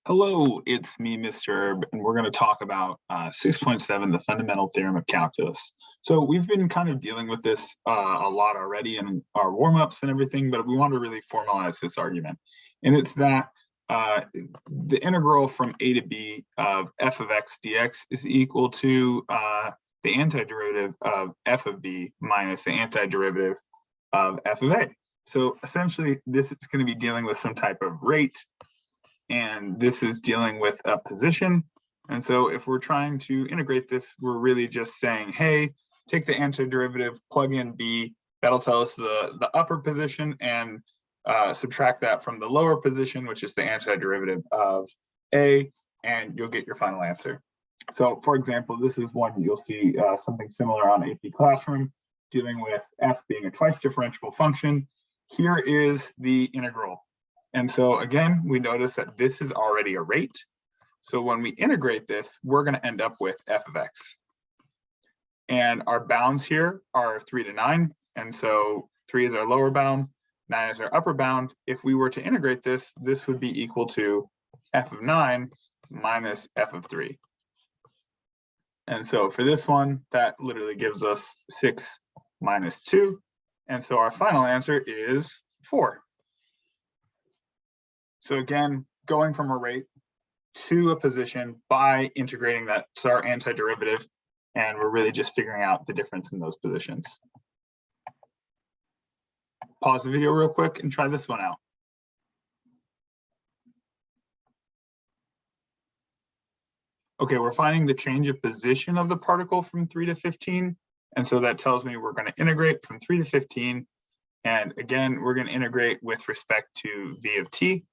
Hello, it's me, Mr. Herb, and we're going to talk about 6.7, the fundamental theorem of calculus. So we've been kind of dealing with this a lot already in our warm-ups and everything, but we want to really formalize this argument. And it's that the integral from a to b of f of x dx is equal to the antiderivative of f of b minus the antiderivative of f of a. So essentially, this is going to be dealing with some type of rate, and this is dealing with a position. And so if we're trying to integrate this, we're really just saying, hey, take the antiderivative, plug in b, that'll tell us the upper position, and subtract that from the lower position, which is the antiderivative of a, and you'll get your final answer. So for example, this is one you'll see something similar on AP Classroom, dealing with f being a twice differentiable function. Here is the integral. And so again, we notice that this is already a rate. So when we integrate this, we're going to end up with f of x. And our bounds here are 3 to 9. And so 3 is our lower bound, 9 is our upper bound. If we were to integrate this, this would be equal to f of 9 minus f of 3. And so for this one, that literally gives us 6 minus 2. And so our final answer is 4. So again, going from a rate to a position by integrating that to our antiderivative, and we're really just figuring out the difference in those positions. Pause the video real quick and try this one out. Okay, we're finding the change of position of the particle from 3 to 15. And so that tells me we're going to integrate from 3 to 15. And again, we're going to integrate with respect to v of t,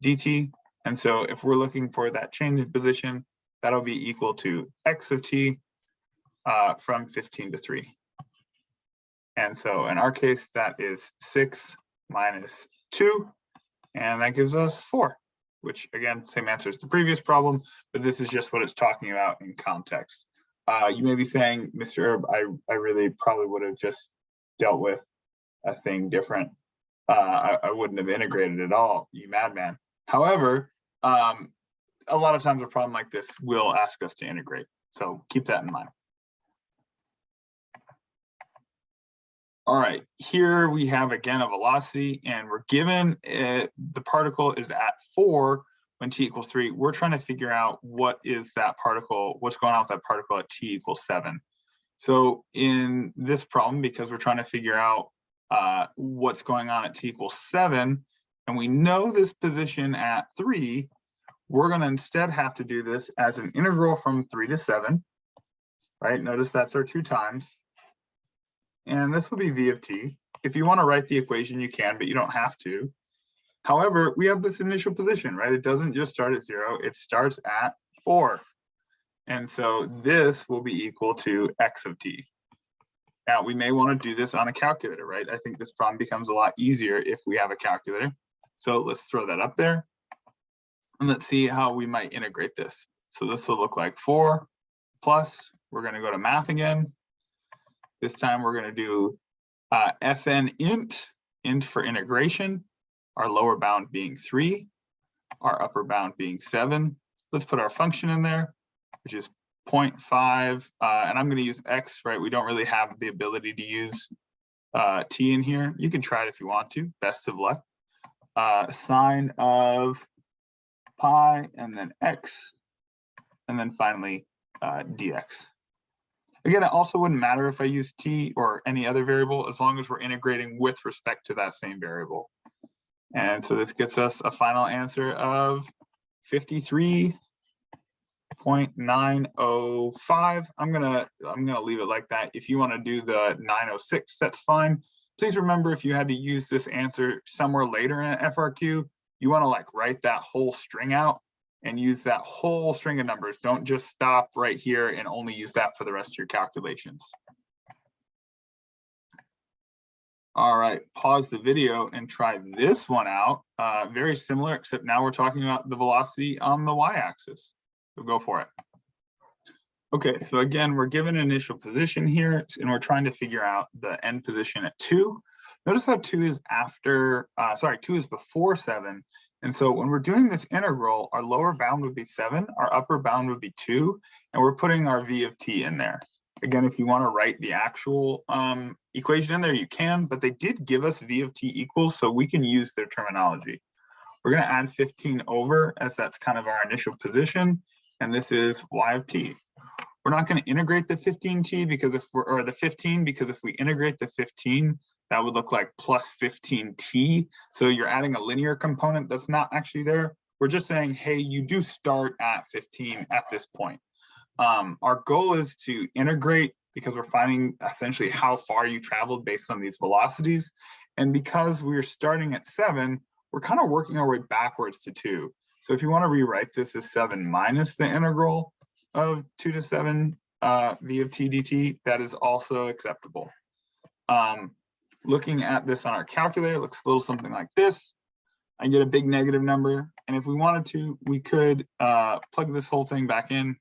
dt. And so if we're looking for that change in position, that'll be equal to x of t from 15 to 3. And so in our case, that is 6 minus 2, and that gives us 4, which again, same answer as the previous problem, but this is just what it's talking about in context. You may be saying, Mr. Herb, I really probably would have just dealt with a thing different. I wouldn't have integrated at all, you madman. However, a lot of times a problem like this will ask us to integrate. So keep that in mind. All right, here we have again a velocity, and we're given the particle is at 4 when t equals 3. We're trying to figure out what is that particle, what's going on with that particle at t equals 7. So in this problem, because we're trying to figure out what's going on at t equals 7, and we know this position at 3, we're going to instead have to do this as an integral from 3 to 7, right? Notice that's our 2 times. And this will be v of t. If you want to write the equation, you can, but you don't have to. However, we have this initial position, right? It doesn't just start at 0, it starts at 4. And so this will be equal to x of t. Now, we may want to do this on a calculator, right? I think this problem becomes a lot easier if we have a calculator. So let's throw that up there. And let's see how we might integrate this. So this will look like 4 plus, we're going to go to math again. This time we're going to do fn int for integration, our lower bound being 3, our upper bound being 7. Let's put our function in there, which is 0.5, and I'm going to use x, right? We don't really have the ability to use t in here. You can try it if you want to, best of luck. Sine of pi, and then x, and then finally dx. Again, it also wouldn't matter if I use t or any other variable, as long as we're integrating with respect to that same variable. And so this gets us a final answer of 53.905. I'm gonna leave it like that. If you want to do the 906, that's fine. Please remember, if you had to use this answer somewhere later in an FRQ, you want to like write that whole string out and use that whole string of numbers. Don't just stop right here and only use that for the rest of your calculations. All right, pause the video and try this one out. Very similar, except now we're talking about the velocity on the y-axis. So go for it. Okay, so again, we're given an initial position here, and we're trying to figure out the end position at 2. Notice how 2 is after, 2 is before 7, And so when we're doing this integral, our lower bound would be 7, our upper bound would be 2, and we're putting our v of t in there. Again, if you want to write the actual equation in there, you can, but they did give us v of t equals, so we can use their terminology. We're going to add 15 over, as that's kind of our initial position, and this is y of t. We're not going to integrate the 15t because if we're, or the 15, because if we integrate the 15, that would look like plus 15t. So you're adding a linear component that's not actually there. We're just saying, hey, you do start at 15 at this point. Our goal is to integrate because we're finding essentially how far you traveled based on these velocities. And because we're starting at 7, we're kind of working our way backwards to 2. So if you want to rewrite this as 7 minus the integral of 2 to 7 v of t dt, that is also acceptable. Looking at this on our calculator, it looks a little something like this. I get a big negative number, and if we wanted to, we could plug this whole thing back in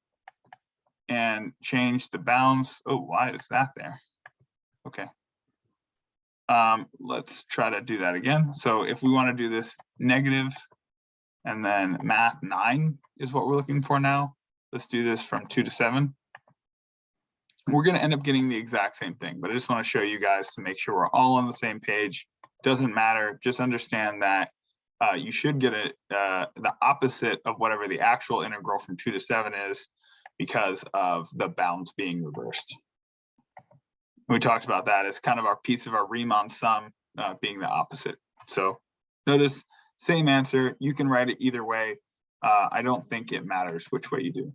and change the bounds. Oh, why is that there? Okay. Let's try to do that again. So if we want to do this negative and then math 9 is what we're looking for now. Let's do this from 2 to 7. We're going to end up getting the exact same thing, but I just want to show you guys to make sure we're all on the same page. Doesn't matter. Just understand that you should get the opposite of whatever the actual integral from 2 to 7 is because of the bounds being reversed. We talked about that as kind of our piece of our Riemann sum being the opposite. So notice, same answer. You can write it either way. I don't think it matters which way you do.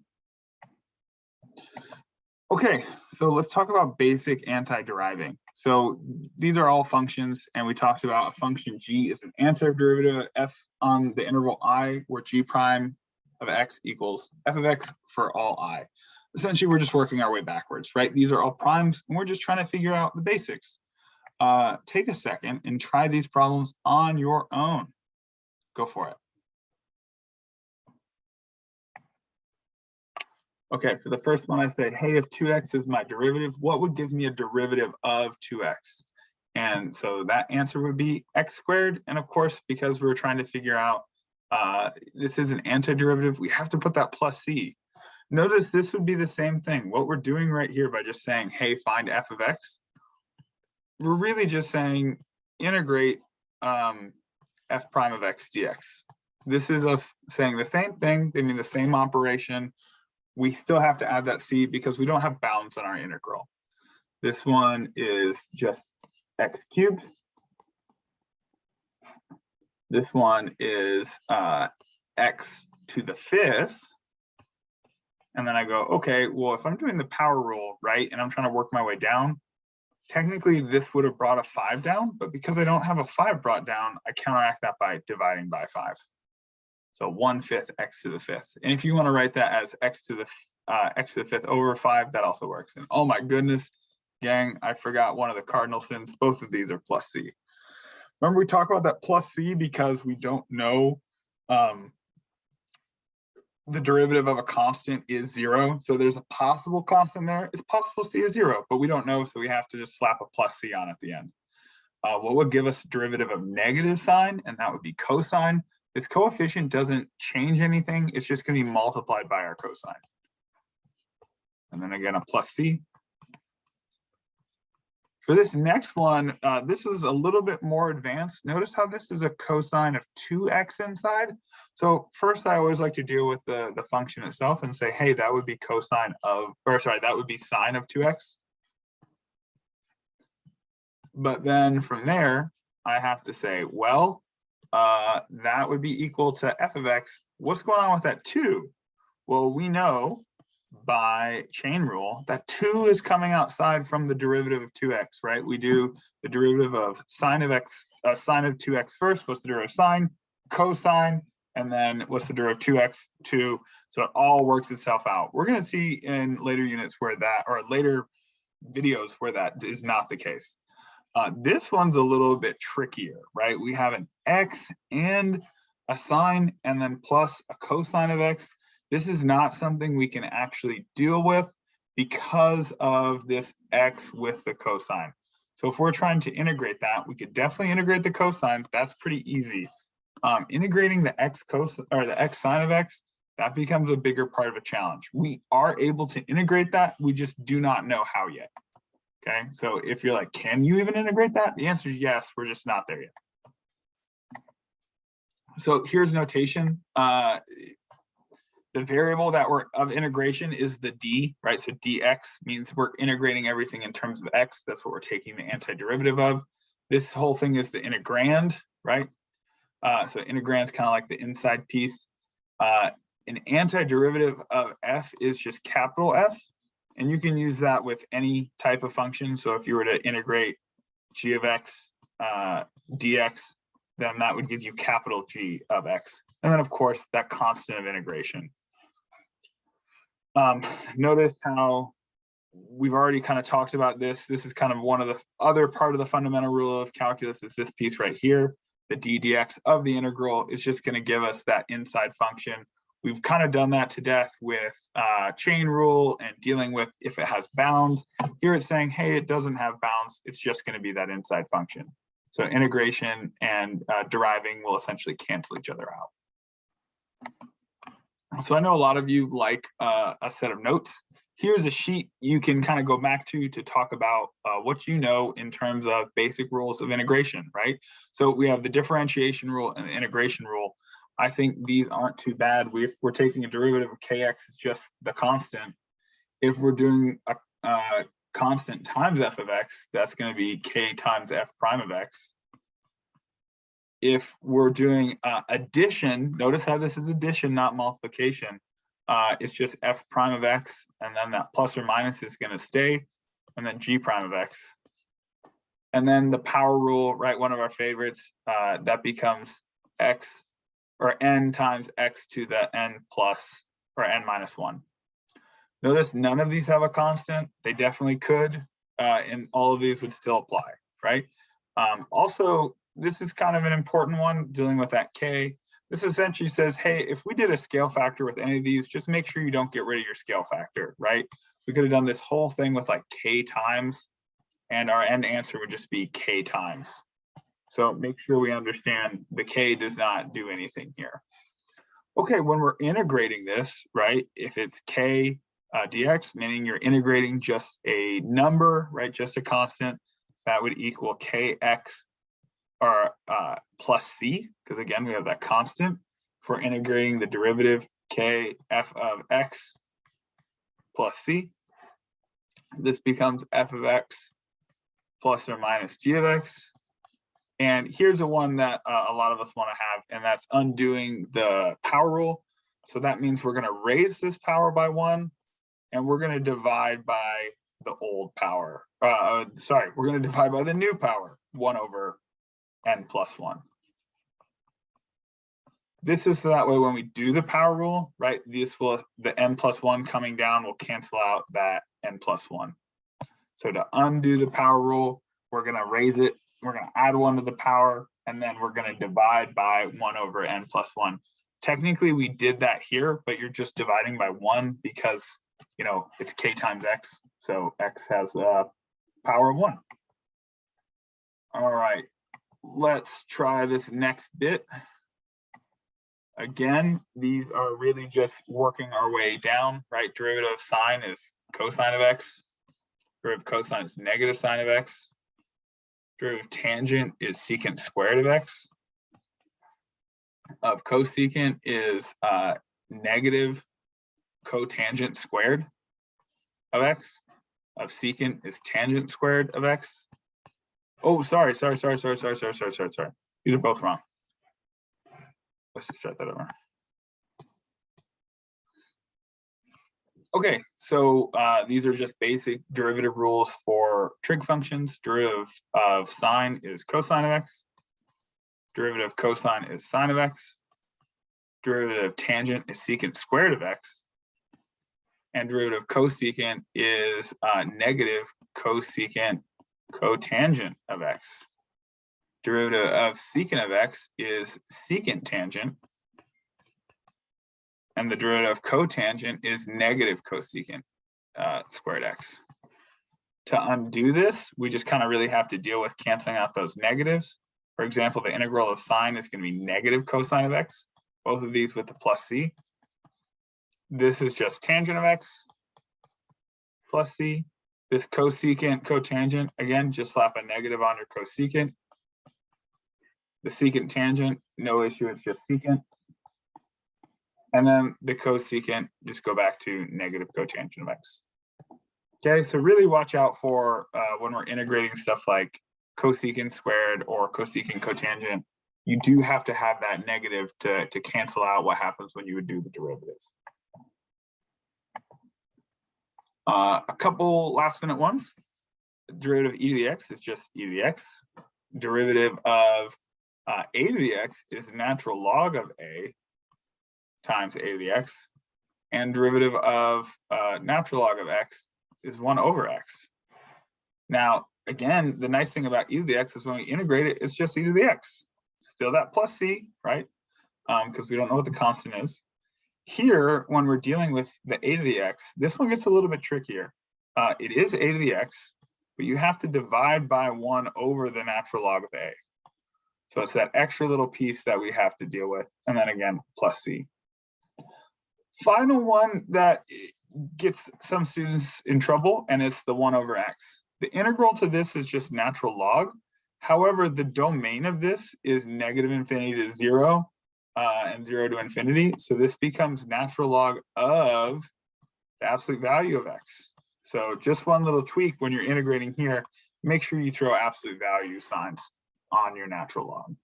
Okay, so let's talk about basic anti-deriving. So these are all functions, and we talked about a function g is an antiderivative of f on the interval I, where g prime of x equals f of x for all I. Essentially, we're just working our way backwards, right? These are all primes, and we're just trying to figure out the basics. Take a second and try these problems on your own. Go for it. Okay, for the first one, I say, hey, if 2x is my derivative, what would give me a derivative of 2x? And so that answer would be x squared. And of course, because we're trying to figure out this is an antiderivative, we have to put that plus c. Notice this would be the same thing. What we're doing right here by just saying, hey, find f of x, we're really just saying integrate f prime of x dx. This is us saying the same thing. They mean the same operation. We still have to add that c because we don't have bounds on our integral. This one is just x cubed. This one is x to the 5th. And then I go, okay, well, if I'm doing the power rule, right, and I'm trying to work my way down, technically this would have brought a 5 down, but because I don't have a 5 brought down, I counteract that by dividing by 5. So 1/5 x to the 5th. And if you want to write that as x to the 5th over 5, that also works. And oh my goodness, gang, I forgot one of the cardinal sins. Both of these are plus c. Remember we talked about that plus c because we don't know the derivative of a constant is 0. So there's a possible constant there. It's possible c is 0, but we don't know, so we have to just slap a plus c on at the end. What would give us a derivative of negative sign? And that would be cosine. This coefficient doesn't change anything. It's just going to be multiplied by our cosine. And then again, a plus c. For this next one, this is a little bit more advanced. Notice how this is a cosine of 2x inside. So first, I always like to deal with the function itself and say, hey, that would be cosine of, or sorry, that would be sine of 2x. But then from there, I have to say, well, that would be equal to f of x. What's going on with that 2? Well, we know by chain rule that 2 is coming outside from the derivative of 2x, right? We do the derivative of sine of x, sine of 2x first. What's the derivative of sine? Cosine. And then what's the derivative of 2x? 2. So it all works itself out. We're going to see in later units where that, or later videos where that is not the case. This one's a little bit trickier, right? We have an x and a sine and then plus a cosine of x. This is not something we can actually deal with because of this x with the cosine. So if we're trying to integrate that, we could definitely integrate the cosine. That's pretty easy. Integrating the x cos or the x sine of x, that becomes a bigger part of a challenge. We are able to integrate that, we just do not know how yet. Okay, so if you're like, can you even integrate that? The answer is yes, we're just not there yet. So here's notation. The variable that we're of integration is the d, right? So dx means we're integrating everything in terms of x. That's what we're taking the antiderivative of. This whole thing is the integrand, right? So integrand is kind of like the inside piece. An antiderivative of f is just capital F, and you can use that with any type of function. So if you were to integrate g of x dx, then that would give you capital G of x. And then of course that constant of integration. Notice how we've already kind of talked about this. This is kind of one of the other part of the fundamental rule of calculus is this piece right here. The d dx of the integral is just going to give us that inside function. We've kind of done that to death with chain rule and dealing with if it has bounds. Here it's saying, hey, it doesn't have bounds. It's just going to be that inside function. So integration and deriving will essentially cancel each other out. So I know a lot of you like a set of notes. Here's a sheet you can kind of go back to talk about what you know in terms of basic rules of integration, right? So we have the differentiation rule and the integration rule. I think these aren't too bad. If we're taking a derivative of kx, it's just the constant. If we're doing a constant times f of x, that's going to be k times f prime of x. If we're doing addition, notice how this is addition, not multiplication. It's just f prime of x, and then that plus or minus is going to stay, and then g prime of x. And then the power rule, right, one of our favorites, that becomes x or n times x to the n plus or n minus 1. Notice none of these have a constant. They definitely could, and all of these would still apply, right? Also, this is kind of an important one, dealing with that k. This essentially says, hey, if we did a scale factor with any of these, just make sure you don't get rid of your scale factor, right? We could have done this whole thing with like k times, and our end answer would just be k times. So make sure we understand the k does not do anything here. Okay, when we're integrating this, right, if it's k dx, meaning you're integrating just a number, right, just a constant, that would equal kx or plus c, because again, we have that constant. For integrating the derivative k f of x plus c, this becomes f of x plus or minus g of x. And here's the one that a lot of us want to have, and that's undoing the power rule. So that means we're going to raise this power by 1, and we're going to divide by the old power. We're going to divide by the new power, 1 over n plus 1. This is so that way when we do the power rule, right, the n plus 1 coming down will cancel out that n plus 1. So to undo the power rule, we're going to raise it, we're going to add 1 to the power, and then we're going to divide by 1 over n plus 1. Technically, we did that here, but you're just dividing by 1 because, you know, it's k times x. So x has a power of 1. All right, let's try this next bit. Again, these are really just working our way down, right? Derivative of sine is cosine of x. Derivative of cosine is negative sine of x. Derivative of tangent is secant squared of x. Of cosecant is negative cotangent squared of x. Of secant is tangent squared of x. Oh, sorry. These are both wrong. Let's just start that over. Okay, so these are just basic derivative rules for trig functions. Derivative of sine is cosine of x. Derivative of cosine is sine of x. Derivative of tangent is secant squared of x. And derivative of cosecant is negative cosecant cotangent of x. Derivative of secant of x is secant tangent. And the derivative of cotangent is negative cosecant squared x. To undo this, we just kind of really have to deal with canceling out those negatives. For example, the integral of sine is going to be negative cosine of x, both of these with the plus c. This is just tangent of x plus c. This cosecant, cotangent, again, just slap a negative on your cosecant. The secant tangent, no issue, it's just secant. And then the cosecant, just go back to negative cotangent of x. Okay, so really watch out for when we're integrating stuff like cosecant squared or cosecant cotangent. You do have to have that negative to cancel out what happens when you would do the derivatives. A couple last minute ones. Derivative e to the x is just e to the x. Derivative of a to the x is natural log of a times a to the x. And derivative of natural log of x is 1 over x. Now, again, the nice thing about e to the x is when we integrate it, it's just e to the x. Still that plus c, right? Because we don't know what the constant is. Here, when we're dealing with the a to the x, this one gets a little bit trickier. It is a to the x, but you have to divide by 1 over the natural log of a. So it's that extra little piece that we have to deal with. And then again, plus c. Final one that gets some students in trouble, and it's the 1 over x. The integral to this is just natural log. However, the domain of this is negative infinity to 0 and 0 to infinity. So this becomes natural log of the absolute value of x. So just one little tweak when you're integrating here, make sure you throw absolute value signs on your natural log.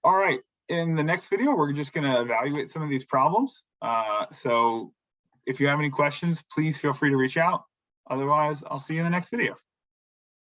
All right, in the next video, we're just going to evaluate some of these problems. So if you have any questions, please feel free to reach out. Otherwise, I'll see you in the next video.